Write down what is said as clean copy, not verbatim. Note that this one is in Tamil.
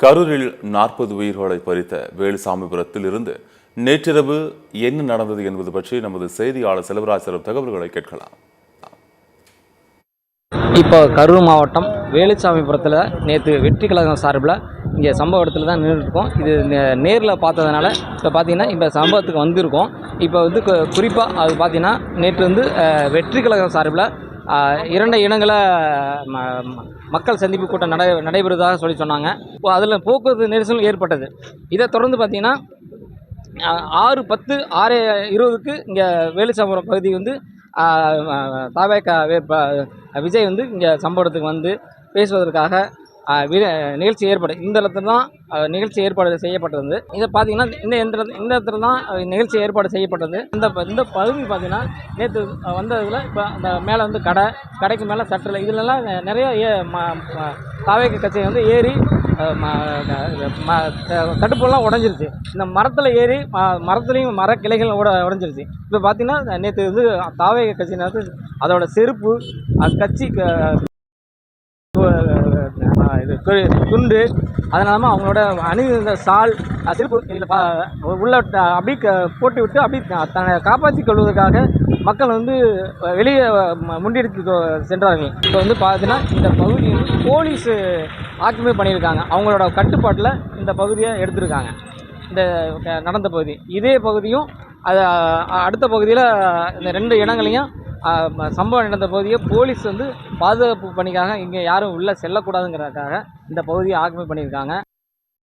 கரூரில் 40 உயிர்களை பறித்த வேலுசாமிபுரத்தில் இருந்து நேற்றிரவு என்ன நடந்தது என்பது பற்றி நமது செய்தியாளர் செல்வராஜ் தரும் தகவல்களை கேட்கலாம். இப்போ கரூர் மாவட்டம் வேலுசாமிபுரத்தில் நேற்று வெற்றி கழகம் சார்பில் இங்கே சம்பவ இடத்துல தான் நின்றுருக்கோம். இது நேரில் பார்த்ததுனால இப்போ பார்த்தீங்கன்னா இப்போ சம்பவத்துக்கு வந்திருக்கோம். இப்போ வந்து குறிப்பாக அது பார்த்தீங்கன்னா நேற்று வந்து வெற்றி கழகம் சார்பில் 2 இடங்களை மக்கள் சந்திப்பு கூட்டம் நடைபெறுவதாக சொன்னாங்க. இப்போ அதில் போக்குவரத்து நெரிசல் ஏற்பட்டது. இதை தொடர்ந்து பார்த்தீங்கன்னா 6:10 6:20க்கு இங்கே வேலுசாமிபுரம் பகுதி வந்து தாவேகா விஜய் வந்து இங்கே சம்பவத்துக்கு வந்து பேசுவதற்காக நிகழ்ச்சி இந்த இடத்துல தான் நிகழ்ச்சி ஏற்பாடு செய்யப்பட்டிருந்து. இதை பார்த்தீங்கன்னா இந்த இடத்துல தான் நிகழ்ச்சி ஏற்பாடு செய்யப்பட்டது. இந்த பகுதி பார்த்தீங்கன்னா நேற்று வந்ததில் இப்போ அந்த மேலே வந்து கடைக்கு மேலே சட்டில் இதிலெல்லாம் நிறைய தாவேகா கட்சி வந்து ஏறி தடுப்பெல்லாம் உடஞ்சிருச்சு. இந்த மரத்தில் ஏறி மரத்துலேயும் கிளைகள் உடஞ்சிருச்சு. இப்போ பார்த்தீங்கன்னா நேற்று வந்து தாவேகா கட்சியினர் அதோட செருப்பு கட்சி இது துண்டு அதனால அவங்களோட அணிந்த சால் செருப்பு உள்ள அப்படி போட்டு விட்டு அப்படி தன்னை காப்பாற்றிக் கொள்வதற்காக மக்கள் வந்து வெளியே முன்னெடுத்து சென்றார்கள். இப்போ வந்து பார்த்தீங்கன்னா இந்த பகுதி வந்து போலீஸ் ஆக்கிரமிப்பு பண்ணியிருக்காங்க. அவங்களோட கட்டுப்பாட்டில் இந்த பகுதியை எடுத்திருக்காங்க. இந்த நடந்த பகுதி இதே பகுதியும் அது அடுத்த பகுதியில் இந்த 2 இடங்களையும் சம்பவம் நடந்த பகுதியை போலீஸ் வந்து பாதுகாப்பு பணிக்காக இங்கே யாரும் உள்ளே செல்லக்கூடாதுங்கிறதுக்காக இந்த பகுதியை ஆக்கிரமிப்பு பண்ணியிருக்காங்க.